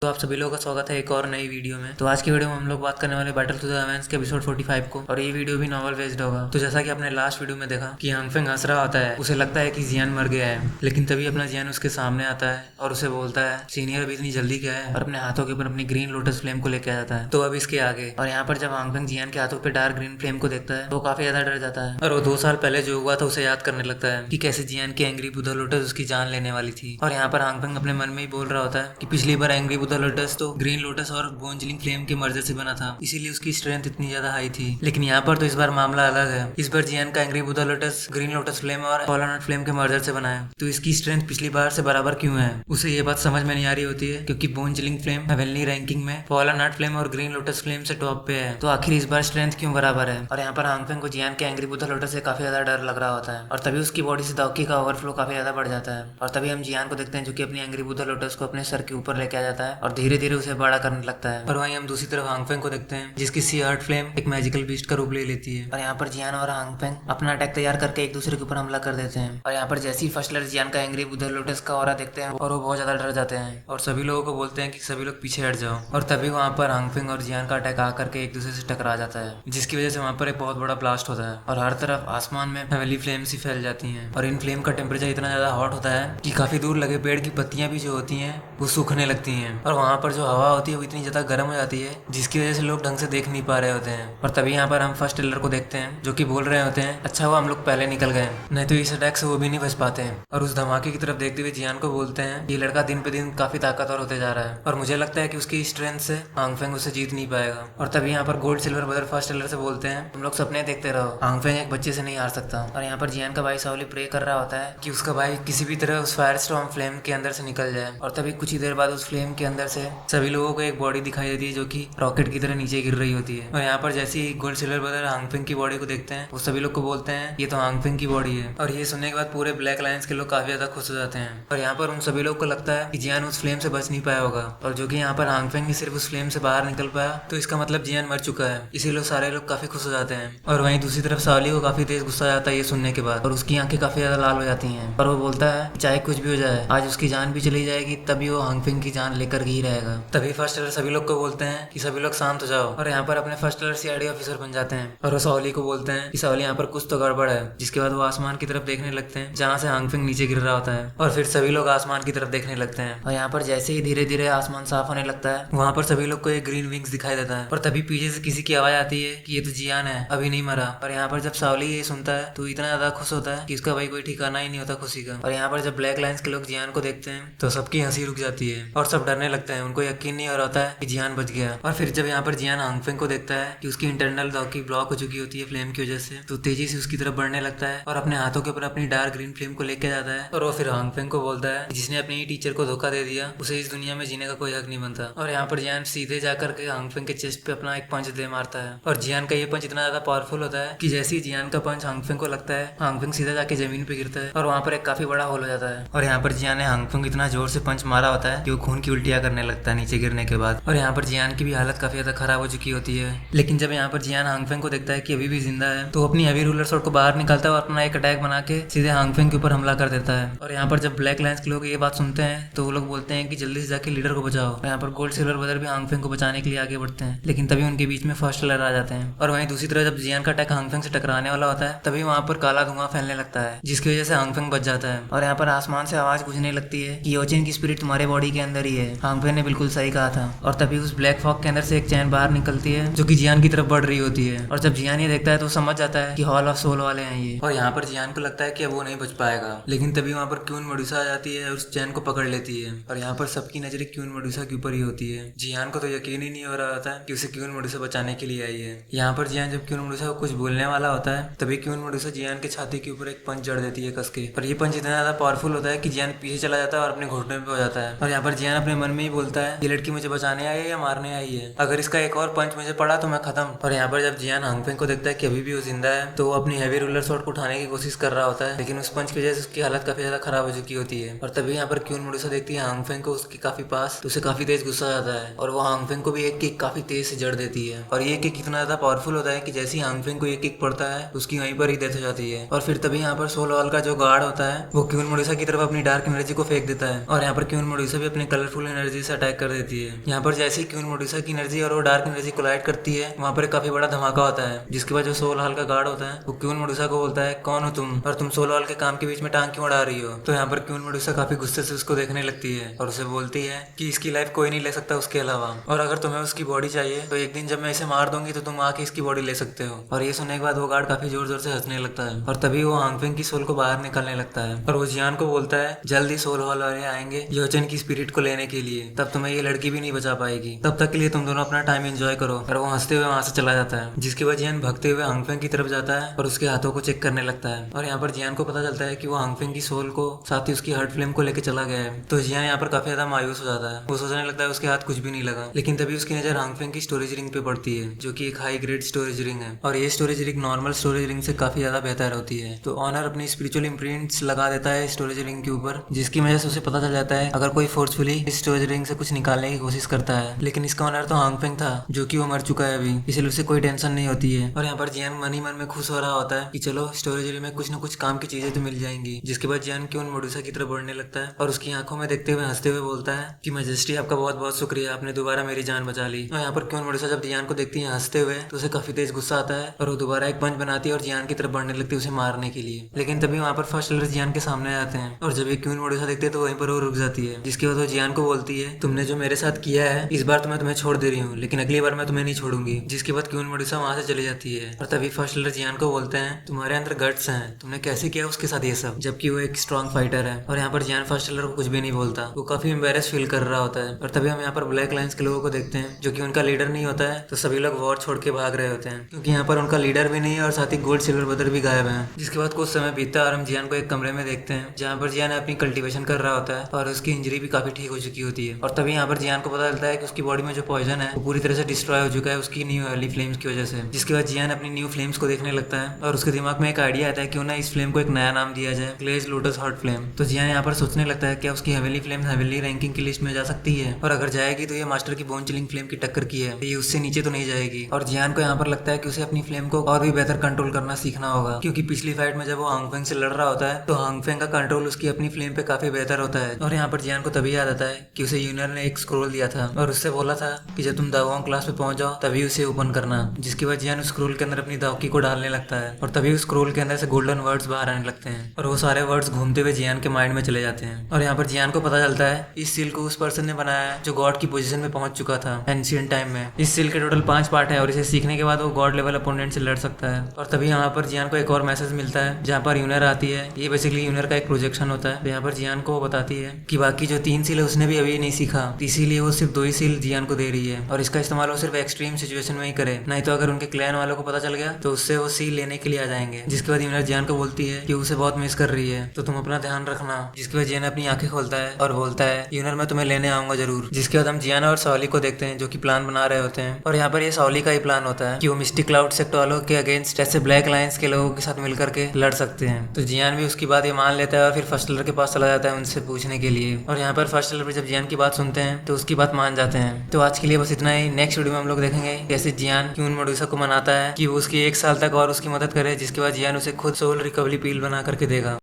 तो आप सभी लोगों का स्वागत है एक और नई वीडियो में। तो आज की वीडियो में हम लोग बात करने वाले बैटल टू द एवेंस के एपिसोड 45 को, और ये वीडियो भी नॉवल बेस्ड होगा। तो जैसा कि आपने लास्ट वीडियो में देखा कि हांगफेंग हंस रहा होता है, उसे लगता है कि जियान मर गया है, लेकिन तभी अपना जियान उसके सामने आता है और उसे बोलता है सीनियर अभी इतनी जल्दी क्या है, और अपने हाथों के ऊपर अपनी ग्रीन लोटस फ्लेम को लेके आ जाता है। तो अब इसके आगे, और यहाँ पर जब हांगफेंग जियान के हाथों पे डार्क ग्रीन फ्लेम को देखता है तो वो काफी ज्यादा डर जाता है, और वो 2 साल पहले जो हुआ था उसे याद करने लगता है कि कैसे जियान की एंग्री बुद्धा लोटस उसकी जान लेने वाली थी। और यहाँ पर हांगफेंग अपने मन में ही बोल रहा होता है कि पिछली बार एंग्री बुद्धा लोटस तो ग्रीन लोटस और बोनजिलिंग फ्लेम के मर्जर से बना था, इसीलिए उसकी स्ट्रेंथ इतनी ज्यादा हाई थी। लेकिन यहाँ पर तो इस बार मामला अलग है। इस बार जियान का angry Buddha lotus green lotus flame और फॉलन हार्ट फ्लेम के मर्जर से बना है, तो इसकी स्ट्रेंथ पिछली बार से बराबर क्यों है? उसे ये बात समझ में नहीं आ रही होती है, क्योंकि बोनजिलिंग फ्लेम हेवनली रैंकिंग में फॉलन हार्ट फ्लेम और ग्रीन लोटस फ्लेम से टॉप पे है, तो आखिर इस बार स्ट्रेंथ क्यों बराबर है? और यहाँ पर हांगफेंग को जियान के एंग्री बुद्धा लोटस से काफी ज्यादा डर लग रहा होता है, और तभी उसकी बॉडी से दाओकी का ओवरफ्लो काफी ज्यादा बढ़ जाता है। और तभी हम जियान को देखते हैं जो कि अपनी एंग्री बुद्धा लोटस को अपने सर के ऊपर लेके आ जाता है और धीरे धीरे उसे बड़ा करने लगता है। और वहीं हम दूसरी तरफ हांगफेंग को देखते हैं जिसकी सी हार्ट फ्लेम एक मैजिकल बीस्ट का रूप ले लेती है, और यहाँ पर जियान और हांगफेंग अपना अटैक तैयार करके एक दूसरे के ऊपर हमला कर देते हैं। और यहाँ पर जैसे ही फर्स्ट लर जियान का एंग्री बुद्धा लोटस का ऑरा देखते हैं और वो बहुत ज्यादा डर जाते हैं और सभी लोगों को बोलते हैं कि सभी लोग पीछे हट जाओ। और तभी वहाँ पर हांगफेंग और जियान का अटैक आकर के एक दूसरे से टकरा जाता है, जिसकी वजह से वहाँ पर एक बहुत बड़ा ब्लास्ट होता है और हर तरफ आसमान में हेवनली फ्लेम्स ही फैल जाती हैं। और इन फ्लेम का टेम्परेचर इतना ज्यादा हॉट होता है कि काफी दूर लगे पेड़ की पत्तियां भी जो होती हैं वो सूखने लगती हैं, और वहाँ पर जो हवा होती है वो इतनी ज्यादा गर्म हो जाती है जिसकी वजह से लोग ढंग से देख नहीं पा रहे होते हैं। और तभी यहाँ पर हम फर्स्ट टेलर को देखते हैं जो कि बोल रहे होते हैं अच्छा हुआ हम लोग पहले निकल गए, नहीं तो इस अटैक से वो भी नहीं बच पाते हैं। और उस धमाके की तरफ देखते हुए जियान को बोलते हैं ये लड़का दिन पे दिन काफी ताकतवर होते जा रहा है और मुझे लगता है कि उसकी स्ट्रेंथ से हांगफेंग उसे जीत नहीं पाएगा। और तभी यहाँ पर gold silver brother first tailor से बोलते हैं तुम लोग सपने देखते रहो, हांगफेंग एक बच्चे से नहीं हार सकता। और यहाँ पर जियान का भाई सावली प्रे कर रहा होता है कि उसका भाई किसी भी तरह उस फायर स्टॉर्म फ्लेम के अंदर से निकल जाए। और तभी कुछ ही देर बाद उस फ्लेम के अंदर से सभी लोगों को एक बॉडी दिखाई देती है जो कि रॉकेट की तरह नीचे गिर रही होती है। और यहाँ पर जैसे ही गोल्ड सिल्वर ब्रदर हांगफेंग की बॉडी को देखते हैं वो सभी लोग को बोलते हैं ये तो हांगफेंग की बॉडी है। और ये सुनने के बाद पूरे ब्लैक लायंस के लोग काफी ज्यादा खुश हो जाते हैं। और यहाँ पर उन सभी लोग को लगता है कि जियान उस फ्लेम से बच नहीं पाया होगा, और जो कि यहाँ पर हांगफेंग ही सिर्फ उस फ्लेम से बाहर निकल पाया, तो इसका मतलब जियान मर चुका है। इसीलिए सारे लोग काफी खुश हो जाते हैं। और वहीं दूसरी तरफ सावली को काफी तेज गुस्सा आता है ये सुनने के बाद, और उसकी आंखें काफी ज्यादा लाल हो जाती हैं और वो बोलता है चाहे कुछ भी हो जाए आज उसकी जान भी चली जाएगी तभी वो हांगफेंग की जान लेकर ही रहेगा। तभी फर्स्ट टेलर सभी लोग को बोलते हैं कि सभी लोग शांत हो जाओ, और यहाँ पर अपने फर्स्ट टेलर सीआईडी ऑफिसर बन जाते हैं। और वो सावली को बोलते हैं कि सावली यहाँ पर कुछ तो गड़बड़ है, जिसके बाद वो आसमान की तरफ देखने लगते हैं जहाँ से हांगफेंग नीचे गिर रहा होता है, और फिर सभी लोग आसमान की तरफ देखने लगते हैं। और यहाँ पर जैसे ही धीरे धीरे आसमान साफ होने लगता है वहाँ पर सभी लोग को एक ग्रीन विंग्स दिखाई देता है, और तभी पीछे से किसी की आवाज आती है कि ये तो जियान है, अभी नहीं मरा। और यहाँ पर जब सावली ये सुनता है तो इतना ज्यादा खुश होता है कि उसका भाई कोई ठिकाना ही नहीं होता खुशी का। और यहाँ पर जब ब्लैक लाइन्स के लोग जियान को देखते हैं तो सबकी हंसी रुक जाती है और सब डरने लगते हैं, उनको यकीन नहीं हो रहा होता है कि जियान बच गया। और फिर जब यहाँ पर जियान हांगफेंग को देखता है कि उसकी इंटरनल दाओकी ब्लॉक हो चुकी होती है फ्लेम की वजह से, तो तेजी से उसकी तरफ बढ़ने लगता है और अपने हाथों के ऊपर अपनी डार्क ग्रीन फ्लेम को लेके जाता है। और वो फिर हांगफेंग को बोलता है जिसने अपने ही टीचर को धोखा दे दिया उसे इस दुनिया में जीने का कोई हक नहीं बनता। और यहाँ पर जियान सीधे जाकर के हांगफेंग के चेस्ट पे अपना एक पंच दे मारता है, और जियान का ये पंच इतना ज्यादा पावरफुल होता है कि जैसे ही जियान का पंच हांगफेंग को लगता है हांगफेंग सीधा जाके जमीन पे गिरता है और वहाँ पर एक काफी बड़ा होल हो जाता है। और यहाँ पर जियान ने हांगफेंग इतना जोर से पंच मारा होता है कि वो खून की उल्टियां करने लगता है नीचे गिरने के बाद। और यहाँ पर जियान की भी हालत काफी ज्यादा खराब हो चुकी होती है। लेकिन जब यहाँ पर जियान हांगफेंग को देखता है कि अभी भी जिंदा है तो अपनी हैवी रूलर शॉट को बाहर निकालता है और अपना एक अटैक बना के सीधे हांगफेंग के ऊपर हमला कर देता है। और यहाँ पर जब ब्लैक लायंस के लोग ये बात सुनते हैं तो वो लोग बोलते हैं कि जल्दी से जाके लीडर को बचाओ। और यहाँ पर गोल्ड सिल्वर ब्रदर भी हांगफेंग को बचाने के लिए आगे बढ़ते हैं, लेकिन तभी उनके बीच में फर्स्ट टेलर आ जाते हैं। और वहीं दूसरी तरफ जब जियान का अटैक हांगफेंग से टकराने वाला होता है तभी वहाँ पर काला धुआं फैलने लगता है जिसकी वजह से हांगफेंग बच जाता है। और यहाँ पर आसमान से आवाज गूंजने लगती है कि योचिन की स्पिरिट तुम्हारे बॉडी के अंदर ही है। हांगफेंग ने बिल्कुल सही कहा था। और तभी उस ब्लैक फॉग के अंदर से एक चैन बाहर निकलती है जो कि जियान की तरफ बढ़ रही होती है, और जब जियान ये देखता है तो समझ जाता है कि हॉल ऑफ सोल वाले हैं ये। और यहाँ पर जियान को लगता है कि अब वो नहीं बच पाएगा, लेकिन तभी वहाँ पर क्यून मेडुसा आ जाती है और उस चैन को पकड़ लेती है। और यहाँ पर सबकी नजरें क्यून मेडुसा के ऊपर ही होती है। जियान को तो यकीन ही नहीं हो रहा होता कि उसे क्यून मेडुसा बचाने के लिए आई है। यहाँ पर जियान जब क्यून मेडुसा को कुछ बोलने वाला होता है तभी क्यून मेडुसा जियान के छाती के ऊपर एक पंच जड़ देती है कस के, और ये पंच इतना ज्यादा पावरफुल होता है कि जियान पीछे चला जाता है और अपने घुटने पे हो जाता है। और यहाँ पर जियान अपने मन में ही बोलता है ये लड़की मुझे बचाने आई है या मारने आई है, अगर इसका एक और पंच मुझे पड़ा तो मैं खत्म। और यहाँ पर जब जियान हांगफेंग को देखता है कि अभी भी वो जिंदा है तो वो अपनी हैवी रूलर शॉट को उठाने की कोशिश कर रहा होता है, लेकिन उस पंच की वजह से उसकी हालत काफी ज्यादा खराब हो चुकी होती है। और तभी यहाँ पर क्यून मेडुसा देखती है हांगफेंग को उसके काफी पास, तो उसे काफी तेज गुस्सा आता है और वो हांगफेंग को भी एक किक काफी तेज से जड़ देती है। और ये किक इतना ज्यादा पावरफुल होता है कि जैसे ही हांगफेंग को ये किक पड़ता है उसकी वहीं पर ही डेथ हो जाती है। और फिर तभी यहाँ पर सोल का जो गार्ड होता है वो क्यून मेडुसा की तरफ अपनी डार्क एनर्जी को फेंक देता है, और यहाँ पर क्यून मेडुसा भी अपने कलरफुल एनर्जी एनर्जी से अटैक कर देती है। यहाँ पर जैसे ही क्वीन मेडुसा की एनर्जी और वो डार्क एनर्जी कोलाइड करती है, वहाँ पर एक काफी बड़ा धमाका होता है, जिसके बाद जो सोल हॉल का गार्ड होता है वो क्वीन मेडुसा को बोलता है कौन हो तुम, और तुम सोल हॉल के काम के बीच में टांग क्यों उड़ा रही हो। तो यहाँ पर क्वीन मेडुसा काफी गुस्से से उसको देखने लगती है और उसे बोलती है कि इसकी लाइफ कोई नहीं ले सकता उसके अलावा, और अगर तुम्हें उसकी बॉडी चाहिए तो एक दिन जब मैं इसे मार दूंगी तो तुम आके इसकी बॉडी ले सकते हो। और ये सुनने के बाद वो गार्ड काफी जोर जोर से हंसने लगता है और तभी वो हांगफेंग की सोल को बाहर निकालने लगता है और वो जियान को बोलता है जल्दी सोल हॉल वाले आएंगे योचन की स्पिरिट को लेने के लिए, तब तुम्हें ये लड़की भी नहीं बचा पाएगी, तब तक के लिए तुम दोनों अपना टाइम एंजॉय करो। और वो हंसते हुए वहां से चला जाता है, जिसके बाद जियान भागते हुए हांगफेंग की तरफ जाता है और उसके हाथों को चेक करने लगता है। और यहाँ पर जियान को पता चलता है कि वो हांगफेंग की सोल को साथ ही उसकी हार्ट फ्लेम को लेकर चला गया है। तो जियान यहाँ पर काफी ज्यादा मायूस हो जाता है, वो सोचने लगता है उसके हाथ कुछ भी नहीं लगा। लेकिन तभी उसकी नजर हांगफेंग की स्टोरेज रिंग पे पड़ती है, जो कि एक हाई ग्रेड स्टोरेज रिंग है, और ये storage ring normal storage ring से काफी ज्यादा बेहतर होती है। तो ऑनर अपनी स्पिरिचुअल इम्प्रिंट्स लगा देता है स्टोरेज रिंग के ऊपर, जिसकी वजह से उसे पता चल जाता है अगर कोई फोर्सफुली इस स्टोरेज रिंग से कुछ निकालने की कोशिश करता है। लेकिन इसका ऑनर तो हांगफेंग था, जो कि वो मर चुका है अभी, इसलिए उसे कोई टेंशन नहीं होती है। और यहाँ पर जियान मन ही मन में खुश हो रहा होता है कि चलो स्टोरेज रिंग में कुछ न कुछ काम की चीजें तो मिल जाएंगी। जिसके बाद जियान क्यों मेडुसा की तरफ बढ़ने लगता है और उसकी आंखों में देखते हुए हंसते हुए बोलता है कि मैजेस्टी आपका बहुत बहुत शुक्रिया, आपने दोबारा मेरी जान बचा ली। और यहाँ पर क्यों मेडुसा जब जियान को देखती है हंसते हुए तो उसे काफी तेज गुस्सा आता है और वो दोबारा एक पंच बनाती है और जियान की तरफ बढ़ने लगती है उसे मारने के लिए। लेकिन तभी वहाँ पर फर्स्ट एलर जियान के सामने आते हैं और जब ये क्वीन मेडुसा देखते हैं तो वहीं पर वो रुक जाती है। जिसके बाद वो जियान को बोलती है तुमने जो मेरे साथ किया है इस बार तो मैं तुम्हें छोड़ दे रही हूँ, लेकिन अगली बार मैं तुम्हें नहीं छोड़ूंगी। जिसके बाद क्वीन मेडुसा वहाँ से चली जाती है और तभी फर्स्ट एलर जियान को बोलते हैं तुम्हारे अंदर गट्स हैं, तुमने कैसे किया उसके साथ ये सब, जबकि वो एक स्ट्रॉन्ग फाइटर है। और यहाँ पर जियान फर्स्ट एलर को कुछ भी नहीं बोलता, वो काफी एम्बेरस फील कर रहा होता है। और तभी हम यहाँ पर ब्लैक लाइन्स के लोगों को देखते हैं, जो कि उनका लीडर नहीं होता है, तो सभी लोग वॉर छोड़ के भाग रहे होते हैं, क्योंकि यहाँ पर उनका लीडर भी नहीं है और साथ ही गोल्ड सिल्वर ब्रदर भी गायब है। जिसके बाद कुछ समय बीतता है और हम जियान को एक कमरे में देखते हैं, जहाँ पर जियान अपनी कल्टीवेशन कर रहा होता है और उसकी इंजरी भी काफी ठीक हो चुकी होती है। और तभी यहाँ पर जियान को पता चलता है कि उसकी बॉडी में जो पॉइजन है वो पूरी तरह से डिस्ट्रॉय हो चुका है उसकी न्यू अर्ली फ्लेम्स की वजह से। जिसके बाद जियान अपनी न्यू फ्लेम्स को देखने लगता है और उसके दिमाग में एक आइडिया आता है क्यों ना इस फ्लेम को एक नया नाम दिया जाए, ग्लेज लोटस हॉट फ्लेम। तो जियान यहाँ पर सोचने लगता है क्या उसकी हेवेली फ्लेम हेवेली रैंकिंग की लिस्ट में जा सकती है, और अगर जाएगी तो ये मास्टर की बोन चिलिंग फ्लेम की टक्कर की है, ये उससे नीचे तो नहीं जाएगी। और जियान को यहाँ पर लगता है कि उसे अपनी फ्लेम को और भी बेहतर कंट्रोल करना सीखना होगा, क्योंकि पिछली फाइट में जब वो हांगफेंग से लड़ रहा होता है तो हांगफेंग का कंट्रोल उसकी अपनी फ्लेम पे काफी बेहतर होता है। और यहाँ पर जियान को तभी याद आता है कि उसे यूनियर ने एक स्क्रोल दिया था और उससे बोला था कि जब तुम दावों क्लास पे पहुंच जाओ तभी उसे ओपन करना। जिसकी वजह जियान उस स्क्रोल के अंदर अपनी दावकी को डालने लगता है और तभी उस स्क्रोल के अंदर से गोल्डन वर्ड्स बाहर आने लगते हैं और वो सारे वर्ड्स घूमते हुए जियान के माइंड में चले जाते हैं। और यहाँ पर जियान को पता चलता है इस सील को उस पर्सन ने बनाया है जो गॉड की पोजीशन में पहुंच चुका था एंशिएंट टाइम में। इस सील के टोटल 5 पार्ट है और इसे सीखने के बाद वो गॉड लेवल अपोनेंट से लड़ सकता है। और तभी यहाँ पर जियान को एक और मैसेज मिलता है जहाँ पर यूनियर आती है, ये बेसिकली यूनियर का एक प्रोजेक्शन होता है। यहाँ पर जियान को बताती है कि बाकी जो 3 सील है उसने भी अभी नहीं सीखा, इसीलिए वो सिर्फ 2 ही सील जियान को दे रही है और इसका इस्तेमाल वो सिर्फ एक्सट्रीम सिचुएशन में ही करे, नहीं तो अगर उनके क्लैन वालों को पता चल गया तो उससे वो सील लेने के लिए आ जाएंगे। जिसके बाद यूनियर जियान को बोलती है कि उसे बहुत मिस कर रही है तो तुम अपना ध्यान रखना। जिसके बाद जियान अपनी आंखें खोलता है और बोलता है यूनियर मैं तुम्हें लेने आऊंगा जरूर। जिसके बाद हम जियान और सॉली को देखते हैं जो कि प्लान बना रहे होते हैं और यहाँ पर ये सॉली का ही प्लान होता है कि वो मिस्टिक क्लाउड सेक्टर वालों के अगेंस्ट ऐसे ब्लैक लाइन्स के लोगों के साथ मिलकर के लड़ सकते हैं। तो जियान भी उसकी बात ये मान लेता है और फिर फर्स्ट एलर के पास चला जाता है उनसे पूछने के लिए। और यहाँ पर फर्स्ट एलर जब जियान की बात सुनते हैं तो उसकी बात मान जाते हैं। तो आज के लिए बस इतना ही। नेक्स्ट वीडियो में हम लोग देखेंगे कैसे जियान क्यून मेडुसा को मनाता है कि वो उसकी 1 साल तक और उसकी मदद करे, जिसके बाद जियान उसे खुद सोल रिकवरी पील बना करके देगा।